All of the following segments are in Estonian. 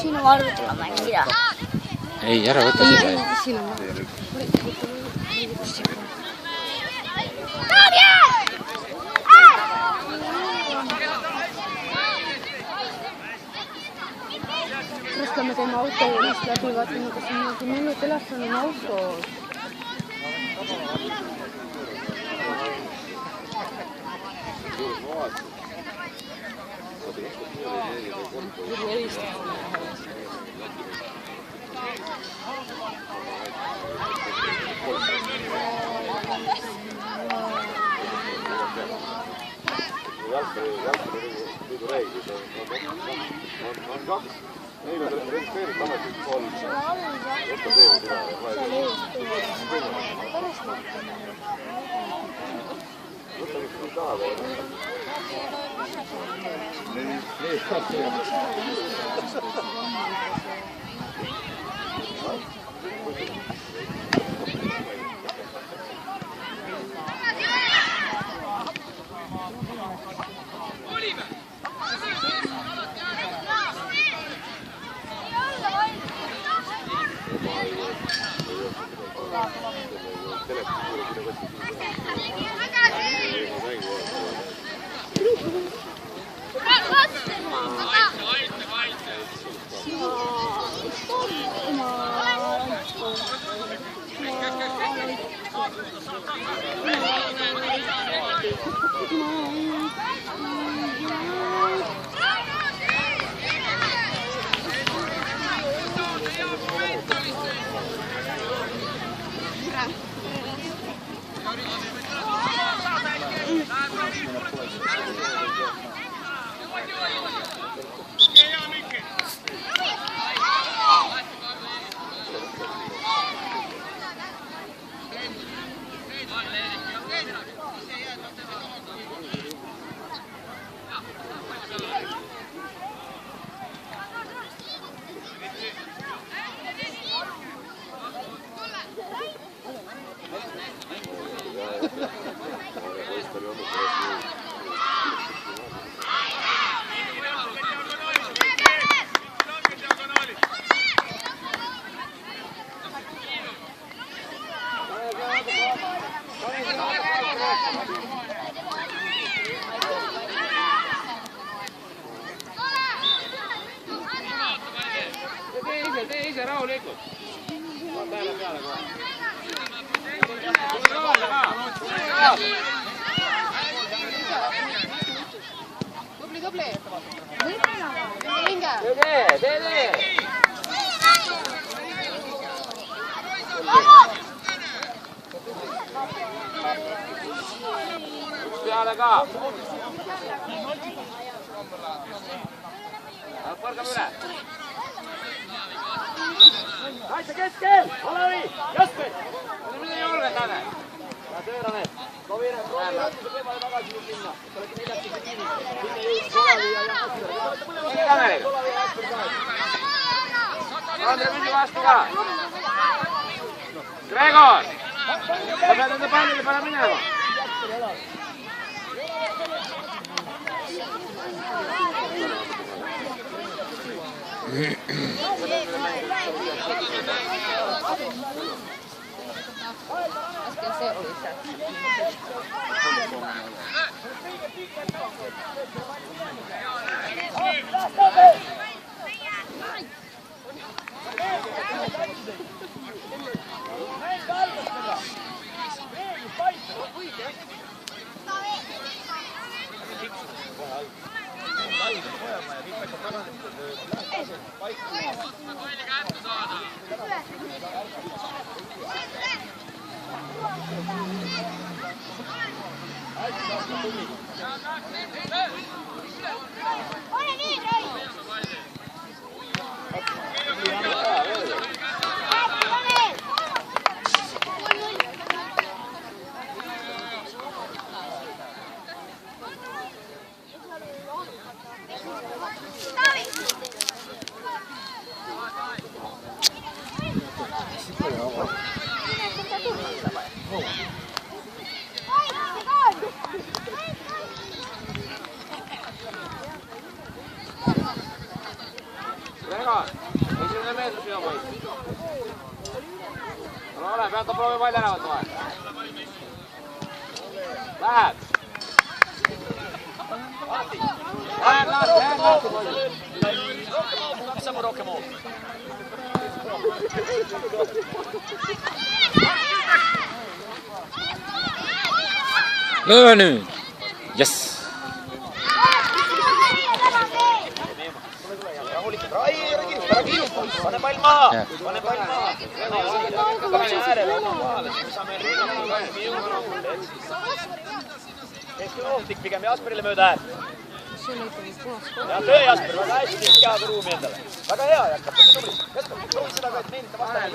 sinu arvutilla mängida. Ei, ära võta seda. Sinu Kas me teeme autojuhist läbi, vaatame, kas on minu telefon on autos. Jalgpalliliidu reeglid on kaks. Neil on registreeritud ametlikult kolm. Võtta teevad üle. Võtta mis nüüd tahab. Tee ise rahulikult. Peale kohe. Tubli. Tee. Üks peale ka. Põrgame üle. Kaitse keskel! Olavi! Jasper! Mida julged, Tanel? Ja tööra need. Proovi jätkuse kõrvale tagasi nüüd minna. Te olete neljatise kiinis. Sinne jõudis Olavi ja Jasper. Nii Taneliga. Andre mündi vastu ka. Gregor! Sa pead enda pallile pane minema. Äsken se oli se. Renato proovi palju ära võtta vahel. Läheb. Läheb lahti palju. Mis on rohkem hoogu? Löö nüüd! Jess! Pane pall maha! Pane pall maha! Pane äärele oma kohale, siis me saame Eesti ohtik pigem Jasperile mööda äärt. Ja töö Jasper, väga hästi kehaga ruumi endale. Väga hea jätkab, tubli. Jasper, proovi seda ka, et meelita vastane.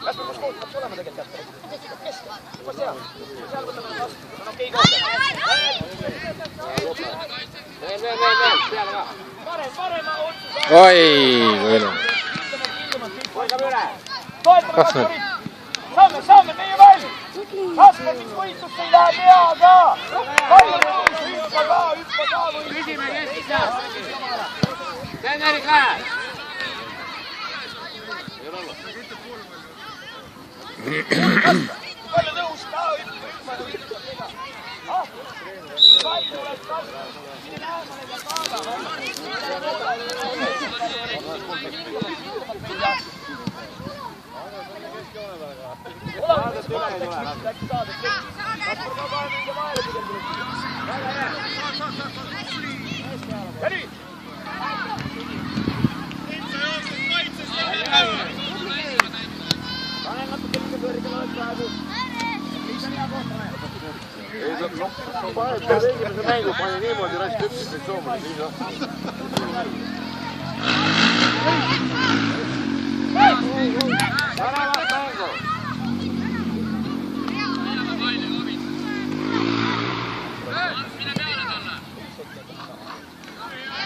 Jasper, kus koht peaks olema tegelikult Jasper? Keskel. Kus seal? Seal võtame nad vastu. See on okei koht. Veel, peale ka. Parema otsus. Oi, võilu. Hoigab üle. Toetame Kasparit. Saame meie valmis. Kasper, miks võitlust ei lähe peaga? Palju võitlust, hüppa ka võitlust. Küsime keskis jah. Treeneri käe. Palju tõus ka hüppa. Sai tuleb Kasper. Siin äärmane peab kaadama. Esimese mängu pani niimoodi rast üpsis nüüd Soomale, nii lahti. Väravat mängu!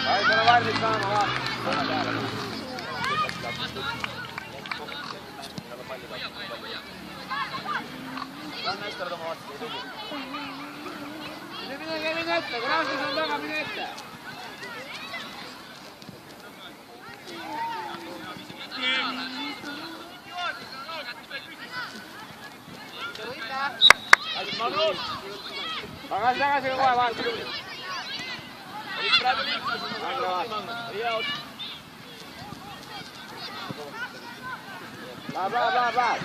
Vai selle valmis saama, vaata. Lähen meisterd oma vastu, ei tegi. Mine ette, Kraasus on taga, mine ette. Tagasi kohe vahel. Praegu liikmes. Läheb.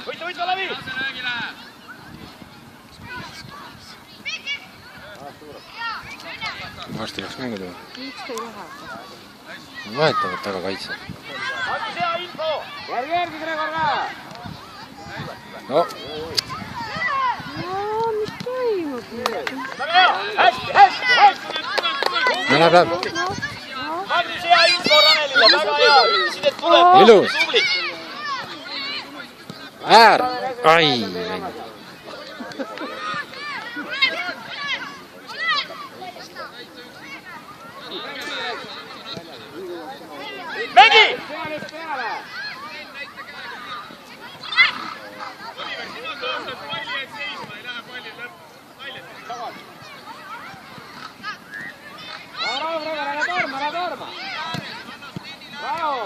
Võitu läbi! Varsti läks mängu tuua. Vahetavad taga kaitse. Andis hea info! Järgi Gregor ka! No! Mis toimub nüüd? Hästi! Läheb! Andis hea info Ranelile, väga hea! Ütlesid, et tuleb! Ilus! Äär! Ai! Mägi!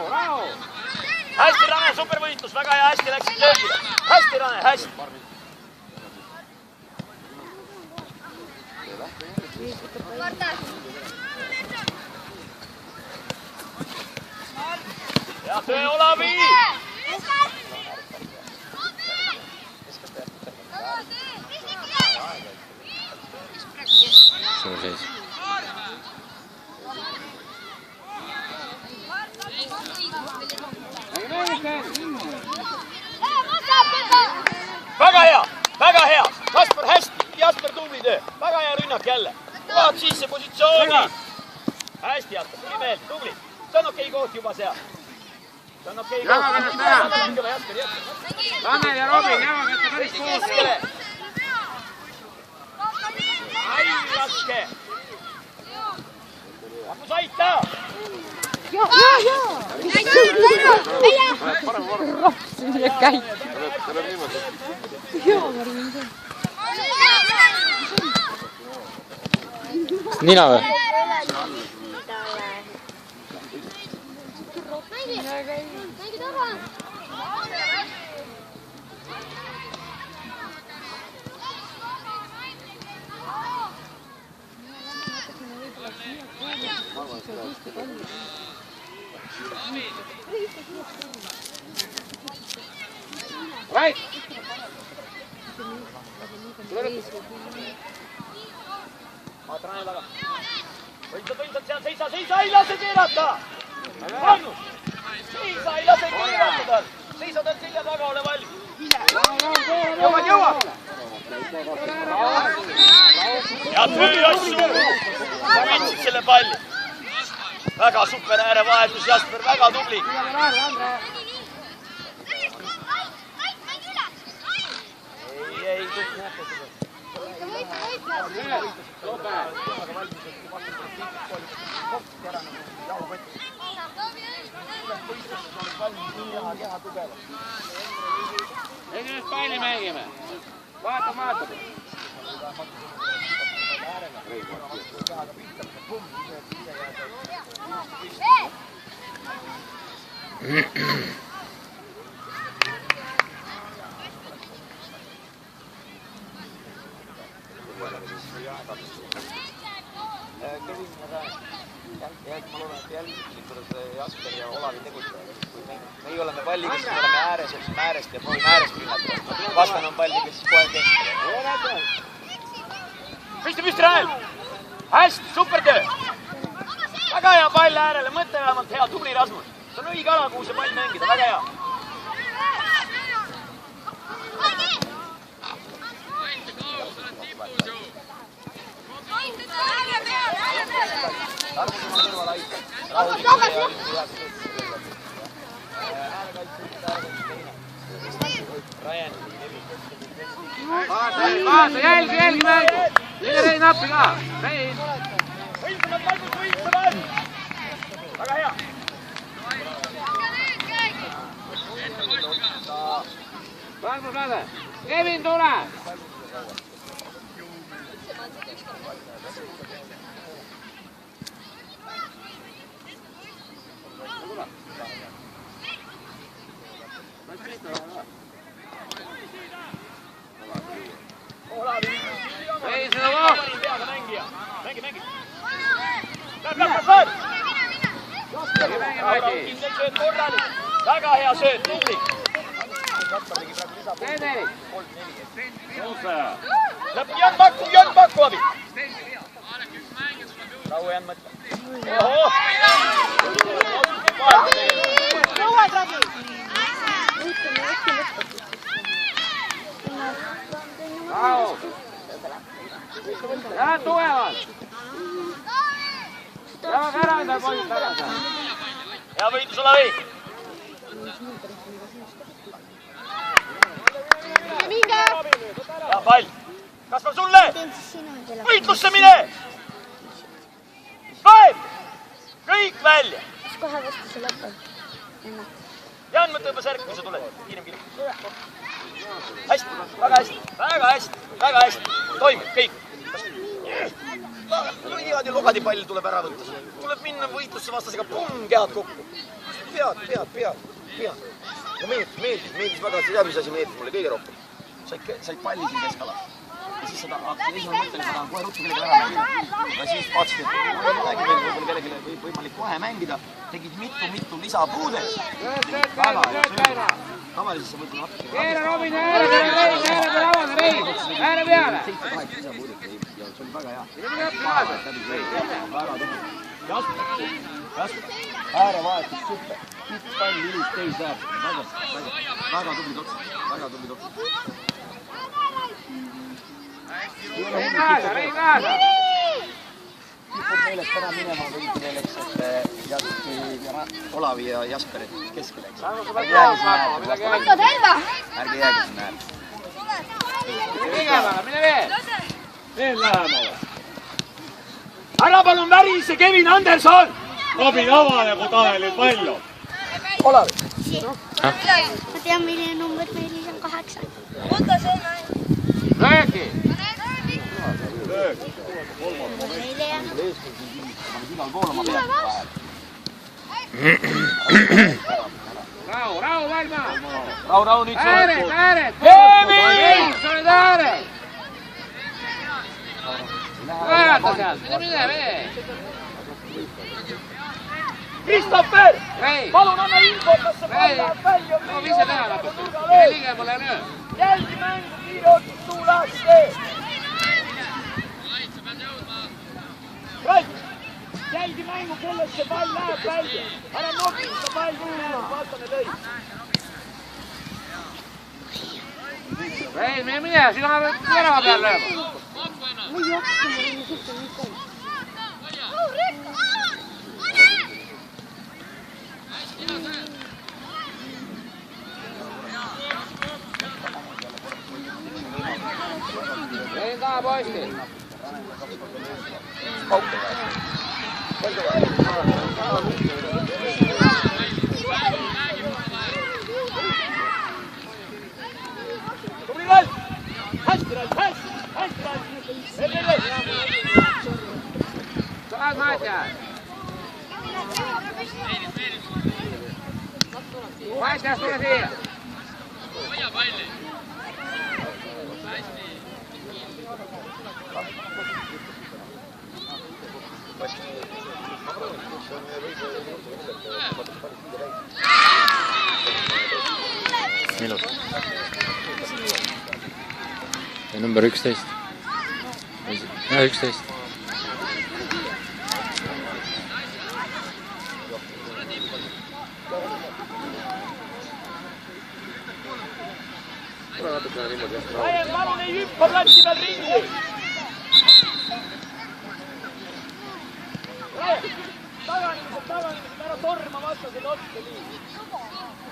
Rahu! Hästi Rane, supervõitlus, väga hea, hästi läksid löögile. Hästi Rane, hästi! Ja töö Olavi! Suur seis. Väga hea! Kasper hästi, Jasper tubli töö. Väga hea rünnak jälle. Vaat sisse positsiooni. Hästi Jasper, tuli meelde, tubli. See on okei koht juba seal. See on okei koht. Tanel ja Robin, jäävad päris koos. Ai, raske. Hakkus aita. Jaa! Rapsi üle käib. Jaa, Marvin. Nina või? Mängi taga! Right! vaata Raine taga. Võitlad seal, seisa, ei lase keerata! Magnus! Seisa, ei lase keerata tal! Seisa tal selja taga, ole valmis! Jõuad! Ja töö asju! Võitsid selle palli! Väga super äärevahetus, Jasper, väga tubli! Ei, kõik näete seda. Ei nüüd palli mängime. Vaata. Kevin, ma loodan, et jälgid, kuidas Jasper ja Olavi tegutsevad. Kui meie oleme palliga, siis me oleme ääres, otsime äärest ja proovime äärest pinnata. Vastane on palliga, siis kohe keskel. Püsti, Rael! Hästi, super töö! Väga hea pall äärele, mõtle vähemalt hea, tubli Rasmus. See on õige ala, kuhu see pall mängida, väga hea. Vaata, jälgi mängu! Liige Rein appi ka! Rein! Võitlevad, Margus võitlevad! Väga hea! Margus lase! Kevin, tule! Ei, seda vaat! Mängi! Väga hea sööt, tubli! Jan Pakku abi! Rahu Jan mõtle. Oho! Jõuad, Ragi! Rahu! Ära tugevalt! Jääb ära enda poisid tagasi! Hea võitlus, Olavi! Hea pall! Kaspar sulle! Võitlusse mine! Vaeb! Kõik välja! Kas kohe vastuse lõpeb? Jan, mõtle juba särk, kui sa tuled. Kiirem. Hästi, väga hästi. Toimib, kõik. Niimoodi logadi pall tuleb ära võtta. Tuleb minna võitlusse vastasega, pumm, kehad kokku. Pead. Ja meeldis väga, see teab, mis asi meeldis mulle kõige rohkem. Said palli siin keskalas. Ja siis seda, esimene mõttel, ma tahan kohe ruttu kellegi ära mängida. Ja siis vaatasid, et midagi veel võib-olla kellegi võimalik kohe mängida. Tegid mitu lisapuudet. Väga hea. Tavaliselt sa mõtled natuke. Keera Robin, ääre peale avada, Rein! Ääre peale! 7-8 lisapuudet ja see oli väga hea. Väga tubli. Jasper. Äärevahetus super. Üks pall ilus teis läheb. Väga tubli toks. Rein kaasa! Kipud meelest täna minema võidi meeleks, et Olavi ja Jasper keskele. Ärge jäägi sinna äärde. Mine veel! Veel lähemale. Ära palun värise Kevin Anderson! Robin, avane, kui Tanelil pall on. Olavi. Ma tean, milline number meil on 8. Lööki! Meile jäänud. Igal pool oma pead vahel. Rahu, valma! Rahu, nüüd see on. Ääred! Kevin! Sa oled ääred! Vaata sealt, mine! Kristoffer! Ei. Palun anna info, kas see pall läheb välja või ei ise teha natuke. Mine ligemale löö. Jälgi mängu, kiire otsus, suu läheb tee. Ralf, jälgi mängu, kellest see pall läheb välja. Ära noki, see pall tuleb, vastane lõi. Ei, mine, sina pead värava peal lööma. ma ei jaksa, ma olen siuke nii komm. Ei taha poisti. Tubli Ralf! Hästi Ralf, hästi! Hästi Ralf! Veel! Saad Matja. Matja, tule siia. Hoia palli. minut. ja number 11. ja 11. Laiem palun ei hüppa platsi peal ringi! Taganimised, ära torma vastasele otsa nii.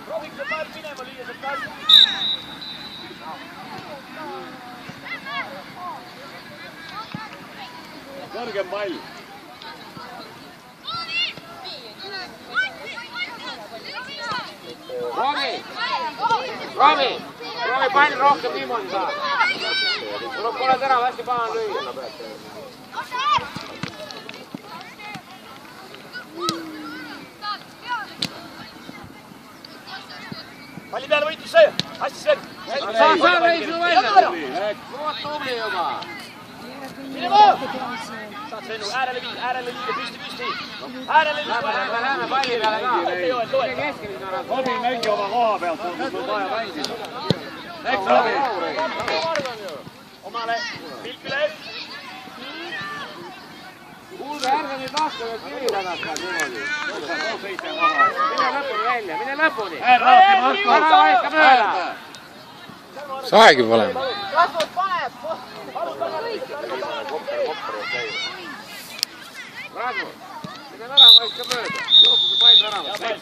Prooviks see pall minema lüüa sealt kasvu. Kõrgem pall. Proovi pall rohkem niimoodi saada. Tuleb pole terav, hästi paha on lüüa. Palli peale võitlus see! Hästi Sven! Saa veidi sinu välja! Luot tubli juba! Mine maa! Saad Svenu, äärele liiga, püsti! Äärele liiga! Lähme palli peale ka! Loe! Sobi mängi oma koha pealt, kui sul vaja mängida. Eks Sobi! Omale pilk üle! Kuulge, ärge nüüd lahku need kivi tagasi niimoodi. Mine lõpuni välja, mine lõpuni! Ära vaika mööda! Saegi pole. Rasmus paneb! Rasmus, mine ära vaika mööda. Jooksu see pall ära.